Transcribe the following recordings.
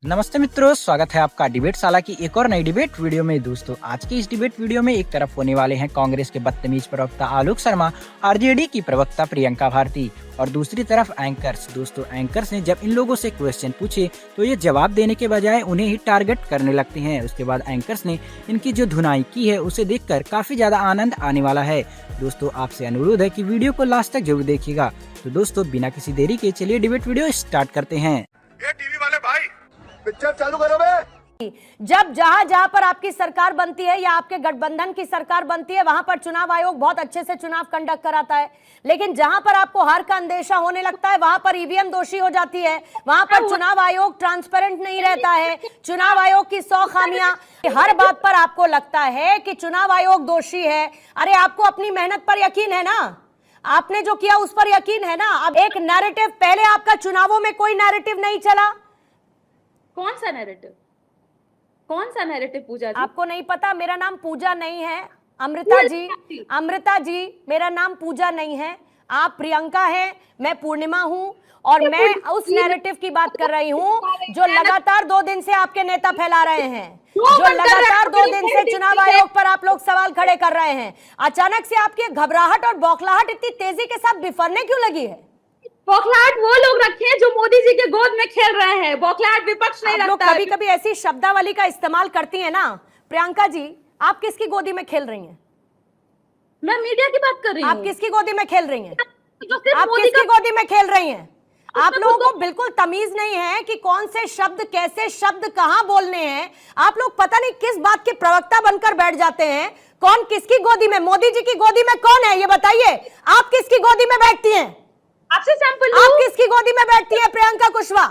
नमस्ते मित्रों, स्वागत है आपका डिबेट साला की एक और नई डिबेट वीडियो में। दोस्तों, आज की इस डिबेट वीडियो में एक तरफ होने वाले हैं कांग्रेस के बदतमीज प्रवक्ता आलोक शर्मा, आरजेडी की प्रवक्ता प्रियंका भारती और दूसरी तरफ एंकर्स। दोस्तों, एंकर्स ने जब इन लोगों से क्वेश्चन पूछे तो ये जवाब देने के बजाय उन्हें ही टारगेट करने लगते हैं। उसके बाद एंकर्स ने इनकी जो धुनाई की है उसे देखकर काफी ज्यादा आनंद आने वाला है। दोस्तों, आपसे अनुरोध है कि वीडियो को लास्ट तक जरूर देखिएगा। तो दोस्तों, बिना किसी देरी के चलिए डिबेट वीडियो स्टार्ट करते हैं। ये टीवी वाले भाई पिक्चर चालू करो बे। जब जहां जहां पर आपकी सरकार बनती है या आपके गठबंधन की सरकार बनती है वहां पर चुनाव आयोग बहुत अच्छे से चुनाव कंडक्ट कराता है, लेकिन जहां पर आपको हार का अंदेशा होने लगता है वहां पर ईवीएम दोषी हो जाती है, वहां पर चुनाव आयोग ट्रांसपेरेंट नहीं रहता है, चुनाव आयोग की 100 खामियां, हर बात पर आपको लगता है कि चुनाव आयोग दोषी है। अरे आपको अपनी मेहनत पर यकीन है ना, आपने जो किया उस पर यकीन है ना। अब एक नैरेटिव, पहले आपका चुनावों में कोई नैरेटिव नहीं चला। कौन सा नैरेटिव पूजा जी? आपको नहीं पता? मेरा नाम पूजा नहीं है, अमृता जी। अमृता जी, मेरा नाम पूजा नहीं है, आप प्रियंका हैं, मैं पूर्णिमा हूं और मैं उस नैरेटिव की बात कर रही हूं जो लगातार 2 दिन से आपके नेता फैला रहे हैं, जो लगातार 2 दिन से चुनाव आयोग पर आप लोग सवाल खड़े कर रहे हैं। अचानक से आपकी घबराहट और बौखलाहट इतनी तेजी के साथ बिफरने क्यों लगी है? बौखलाहट वो लोग रखे हैं जो मोदी जी के गोद में खेल रहे हैं। बौखलाहट विपक्ष नहीं रखता। कभी कभी ऐसी शब्दावली का इस्तेमाल करती है ना। प्रियंका जी, आप किसकी गोदी में खेल रही हैं? मैं मीडिया की बात कर रही हूँ। आप किसकी गोदी में खेल रही हैं? आप किसकी गोदी में खेल रही हैं? आप लोगों को बिल्कुल तमीज नहीं है कि कौन से शब्द, कैसे शब्द कहां बोलने हैं। आप लोग पता नहीं किस बात के प्रवक्ता बनकर बैठ जाते हैं। कौन किसकी गोदी में? मोदी जी की गोदी में कौन है ये बताइए। आप किसकी गोदी में बैठती हैं? आपसे सैंपल आप किसकी गोदी में बैठती हैं? प्रियंका कुशवाहा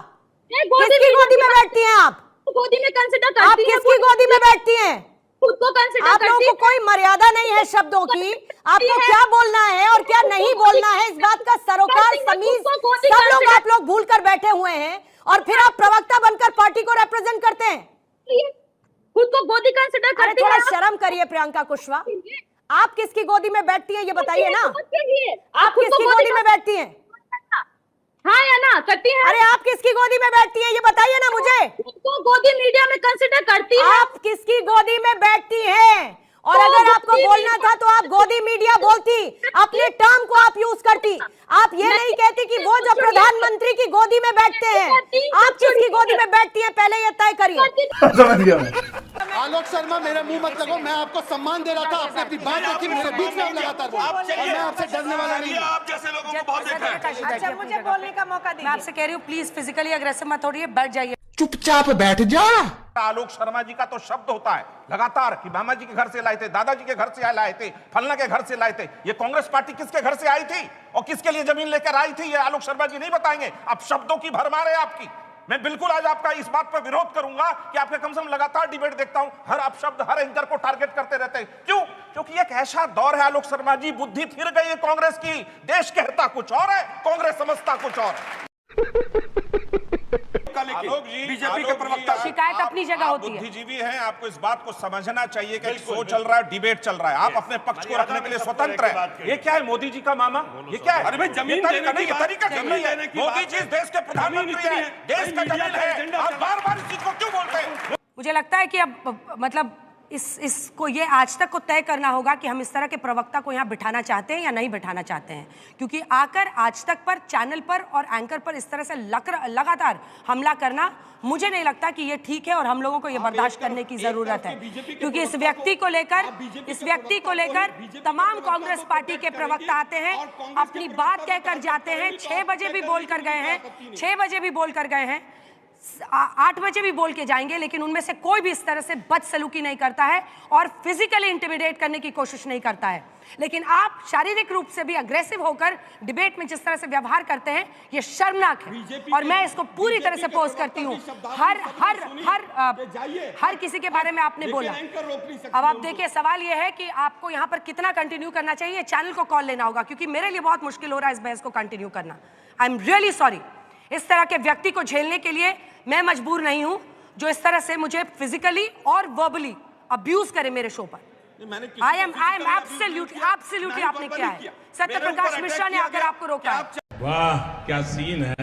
किसकी गोदी में बैठती हैं? आप गोदी में कंसिडर करती आप किसकी गोदी में बैठती हैं? खुद को कंसिडर आप लोगों को कोई मर्यादा नहीं है शब्दों की। आपको क्या बोलना है और क्या नहीं बोलना है इस बात का सरोकार तमीज सब लोग आप लोग भूल कर बैठे हुए हैं और फिर आप प्रवक्ता बनकर पार्टी को रिप्रेजेंट करते हैं। खुद को गोदी कंसिडर अरे करती थोड़ा है। शर्म करिए प्रियंका कुशवाहा, आप किसकी गोदी में बैठती हैं ये बताइए ना। आप खुद को किसकी गोदी में बैठती हैं? हाँ या ना करती है? अरे आप किसकी गोदी में बैठती हैं ये बताइए ना मुझे। खुद को गोदी मीडिया में कंसिडर करती है। आप किसकी गोदी में बैठती हैं? और अगर आपको बोलना था तो आप गोदी मीडिया बोलती, अपने टर्म को आप यूज करती। आप ये नहीं कहती कि वो जो प्रधानमंत्री की गोदी में बैठते हैं। आप किसकी गोदी में बैठती है पहले ये तय करिए। समझ गया मैं। आलोक शर्मा, मेरे मुंह मत लगो। मैं आपको सम्मान दे रहा था, आपने अपनी बात रखी, मेरे बीच में आप लगातार बोल। और मैं आपसे डरने वाला नहीं हूं। आप जैसे लोगों को बहुत देखा है। अच्छा, मुझे बोलने का मौका दीजिए। मैं आपसे कह रही हूँ प्लीज फिजिकली अग्रेसिव मत होइए, बैठ जाइए। चुपचाप बैठ जा। आलोक शर्मा जी का तो शब्द होता है लगातार कि मामा जी के घर से लाए थे, दादाजी के घर से लाए थे, फलना के घर से लाए थे। ये कांग्रेस पार्टी किसके घर से आई थी और किसके लिए जमीन लेकर आई थी, ये आलोक शर्मा जी नहीं बताएंगे। अब शब्दों की भरमार है आपकी। मैं बिल्कुल आज आपका इस बात पर विरोध करूंगा कि आपके कम से कम लगातार डिबेट देखता हूं, हर आप शब्द हर एंकर को टारगेट करते रहते हैं। क्यों? क्योंकि एक ऐसा दौर है आलोक शर्मा जी, बुद्धि फिर गई है कांग्रेस की। देश कहता कुछ और है, कांग्रेस समझता कुछ और है। आलोक जी, बीजेपी के प्रवक्ता, शिकायत अपनी जगह होती है। बुद्धिजीवी हैं, आपको इस बात को समझना चाहिए कि शो चल रहा है, डिबेट चल रहा है, आप अपने पक्ष को रखने के लिए स्वतंत्र है। ये क्या है मोदी जी का मामा? ये क्या है? अरे भाई, जमीन तरीका देने नहीं, की तरीका बात- नहीं है। जमीन देने की मोदी बात- जी इस देश के प्रधानमंत्री हैं, देश का जमीन है। आप बार-बार इस चीज को क्यों बोलते हैं? मुझे लगता है कि अब मतलब इसको ये आज तक को तय करना होगा कि हम इस तरह के प्रवक्ता को यहाँ बिठाना चाहते हैं या नहीं बिठाना चाहते हैं, क्योंकि आकर आज तक पर चैनल पर और एंकर पर इस तरह से लगातार हमला करना मुझे नहीं लगता कि ये ठीक है और हम लोगों को ये बर्दाश्त करने की जरूरत है। क्योंकि इस व्यक्ति को लेकर तमाम कांग्रेस पार्टी के प्रवक्ता आते हैं, अपनी बात कहकर जाते हैं, 6 बजे भी बोल कर गए हैं, 6 बजे भी बोल कर गए हैं, 8 बजे भी बोल के जाएंगे, लेकिन उनमें से कोई भी इस तरह से बदसलूकी नहीं करता है और फिजिकली इंटिमिडेट करने की कोशिश नहीं करता है। लेकिन आप शारीरिक रूप से भी अग्रेसिव होकर डिबेट में जिस तरह से व्यवहार करते हैं, ये शर्मनाक है और मैं इसको पूरी तरह से पोस्ट करती हूँ। हर किसी के बारे में आपने बोला। अब आप देखिए, सवाल ये है कि आपको यहाँ पर कितना कंटिन्यू करना चाहिए, चैनल को कॉल लेना होगा, क्योंकि मेरे लिए बहुत मुश्किल हो रहा है इस बहस को कंटिन्यू करना। I am really sorry. इस तरह के व्यक्ति को झेलने के लिए मैं मजबूर नहीं हूं, जो इस तरह से मुझे फिजिकली और वर्बली अब्यूज करे मेरे शो पर। आई एम एब्सोल्युटली आपने क्या है? सत्य प्रकाश मिश्रा ने आकर आपको रोका है। वाह क्या सीन है।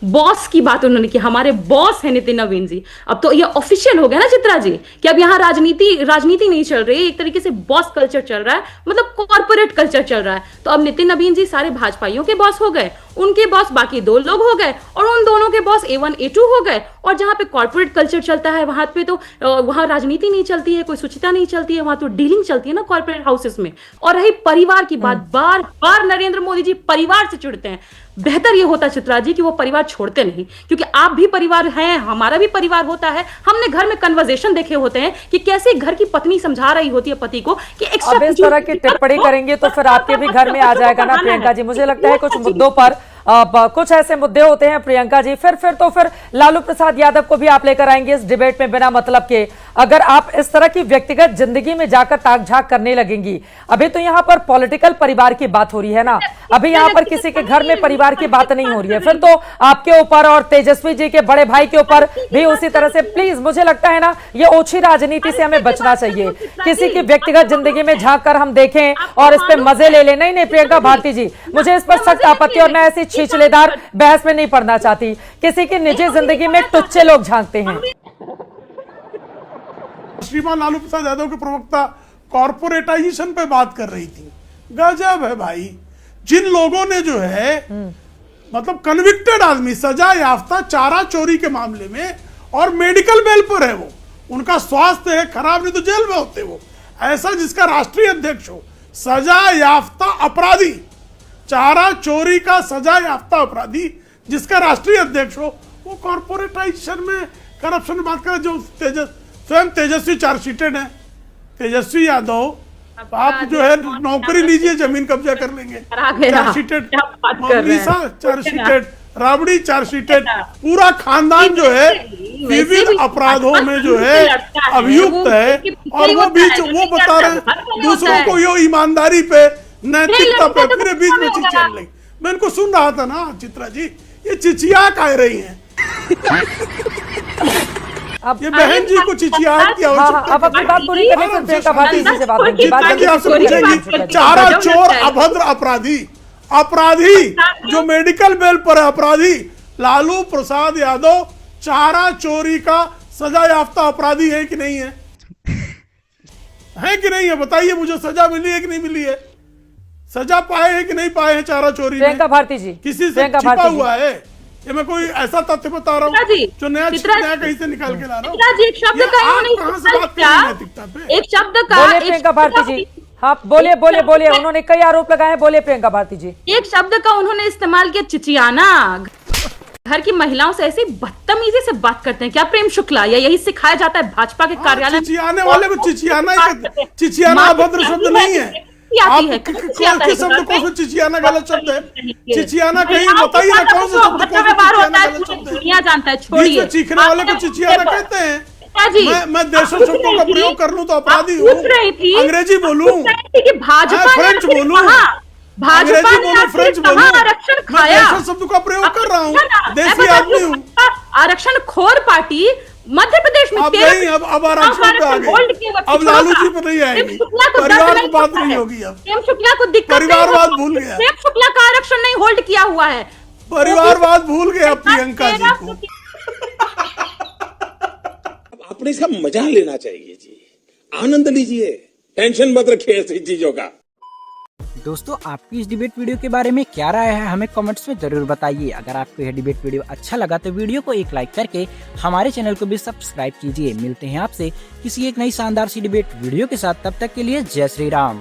बॉस की बात उन्होंने की, हमारे बॉस है नितिन नवीन जी। अब तो ये ऑफिशियल हो गया ना चित्रा जी कि अब यहाँ राजनीति नहीं चल रही, एक तरीके से बॉस कल्चर चल रहा है, मतलब कॉर्पोरेट कल्चर चल रहा है। तो अब नितिन नवीन जी सारे भाजपाइयों के बॉस हो गए, उनके बॉस बाकी 2 लोग हो गए, और उन दोनों के बॉस A1 A2 हो गए। और जहां पे कॉर्पोरेट कल्चर चलता है वहां पे तो वहां राजनीति नहीं चलती है, कोई शुचिता नहीं चलती है, वहां तो डीलिंग चलती है ना कॉर्पोरेट हाउसेस में। और रही परिवार की बात, बार बार नरेंद्र मोदी जी परिवार से चिढ़ते हैं। बेहतर ये होता चित्रा जी कि वो परिवार छोड़ते नहीं, क्योंकि आप भी परिवार हैं, हमारा भी परिवार होता है। हमने घर में कन्वर्सेशन देखे होते हैं कि कैसे घर की पत्नी समझा रही होती है पति को कि अब इस तरह की टिप्पणी करेंगे तो फिर आपके भी घर में आ जाएगा ना प्रियंका जी। मुझे लगता है कुछ मुद्दों पर कुछ ऐसे मुद्दे होते हैं प्रियंका जी, फिर लालू प्रसाद यादव को भी आप लेकर आएंगे इस डिबेट में बिना मतलब के। अगर आप इस तरह की व्यक्तिगत जिंदगी में जाकर ताक झाक करने लगेंगी, अभी तो यहाँ पर पॉलिटिकल परिवार की बात हो रही है ना, अभी यहाँ पर किसी के घर में परिवार की बात नहीं हो रही है, फिर तो आपके ऊपर और तेजस्वी जी के बड़े भाई के ऊपर भी उसी तरह से। प्लीज मुझे लगता है ना ये ओछी राजनीति से हमें बचना चाहिए, किसी की व्यक्तिगत जिंदगी में झांक कर हम देखें और इस पे मजे ले लें। नहीं प्रियंका भारती जी, मुझे इस पर सख्त आपत्ति, और मैं ऐसी छिछलेदार बहस में नहीं पड़ना चाहती। किसी की निजी जिंदगी में टुच्चे लोग झांकते हैं। श्रीमान लालू प्रसाद यादव के प्रवक्ता कॉर्पोरेटाइजेशन पे बात कर रही थी। गजब है भाई, जिन लोगों ने जो है मतलब कन्विक्टेड आदमी, सजा याफ्ता चारा चोरी के मामले में और मेडिकल बेल पर है, वो उनका स्वास्थ्य है खराब, नहीं तो जेल में होते वो। ऐसा जिसका राष्ट्रीय अध्यक्ष हो, सजा याफ्ता अपराधी, चारा चोरी का सजा याफ्ता अपराधी जिसका राष्ट्रीय अध्यक्ष हो, वो कॉर्पोरेटाइजेशन में करप्शन में बात करे। जो स्वयं तेजस्वी चार्जशीटेड है, तेजस्वी यादव, आप जो है नौकरी लीजिए, जमीन कब्जा कर लेंगे। चार्जशीटेड चार्जशीटेड, राबड़ी चार्जशीटेड, पूरा खानदान जो है विविध अपराधों में जो है अभियुक्त है, और वो बता रहे हैं दूसरों को ये ईमानदारी पे, नैतिकता पे, पूरे बीच में चिचिया लगी। मैं इनको सुन रहा था ना चित्रा जी, ये चिचिया कह रही हैं। ये बहन जी को चिचियाहट की आवश्यकता। अब अपनी बात पूरी करने से प्रियंका भारती जी से बात पूछेंगी। चारा चोर, अभद्र अपराधी जो मेडिकल बेल पर है, अपराधी लालू प्रसाद यादव चारा चोरी का सजा याफ्ता अपराधी है कि नहीं है? है कि नहीं है? बताइए मुझे, सजा मिली है कि नहीं मिली है? सजा पाए हैं कि नहीं पाए हैं चारा चोरी में? प्रियंका भारती जी, किसी से छिपा हुआ है? ये मैं कोई ऐसा तथ्य बता रहा हूँ जो नया कहीं से निकाल के ला रहा हूँ। एक शब्द का बोले प्रियंका भारती जी, हाँ बोलिए। उन्होंने कई आरोप लगाए हैं, बोलिए प्रियंका भारती जी। एक शब्द का उन्होंने इस्तेमाल किया, चिचियाना। घर की महिलाओं से ऐसी बदतमीजी से बात करते हैं क्या प्रेम शुक्ला? या यही सिखाया जाता है भाजपा के कार्यालय? चिचियाने वाले को चिचियाना अभद्र शब्द नहीं है। आप किस शब्द को चिचियाना गलत शब्द है? चिचियाना कहीं बताइए ना, कौन सा शब्द को चिचियाना गलत शब्द है? दुनिया जानता है, छोड़िए। चीखने वाले को चिचियाना कहते हैं। मैं देशों शब्दों का प्रयोग कर लूं तो अपराधी हूँ? अंग्रेजी बोलूं, फ्रेंच बोलूं, अंग्रेजी बोलूं, फ्रेंच बोलूं, मैं देशों शब्द का प्रयोग कर रहा हूँ, देसी आदमी हूँ। आरक्षण खोर पार्टी मध्य प्रदेश में अब आरक्षण पे आ गए, अब लालू जी पर नहीं आएगी, परिवार की बात नहीं होगी। अब प्रेम शुक्ला को दिक्कत, परिवारवाद भूल गया, प्रेम शुक्ला का आरक्षण नहीं होल्ड किया हुआ है, परिवारवाद भूल गया प्रियंका जी को। आपने इसका मजा लेना चाहिए जी, आनंद लीजिए, टेंशन मत रखिए ऐसी चीजों का। दोस्तों, आपकी इस डिबेट वीडियो के बारे में क्या राय है, हमें कमेंट्स में जरूर बताइए। अगर आपको यह डिबेट वीडियो अच्छा लगा तो वीडियो को एक लाइक करके हमारे चैनल को भी सब्सक्राइब कीजिए। मिलते हैं आपसे किसी एक नई शानदार सी डिबेट वीडियो के साथ, तब तक के लिए जय श्री राम।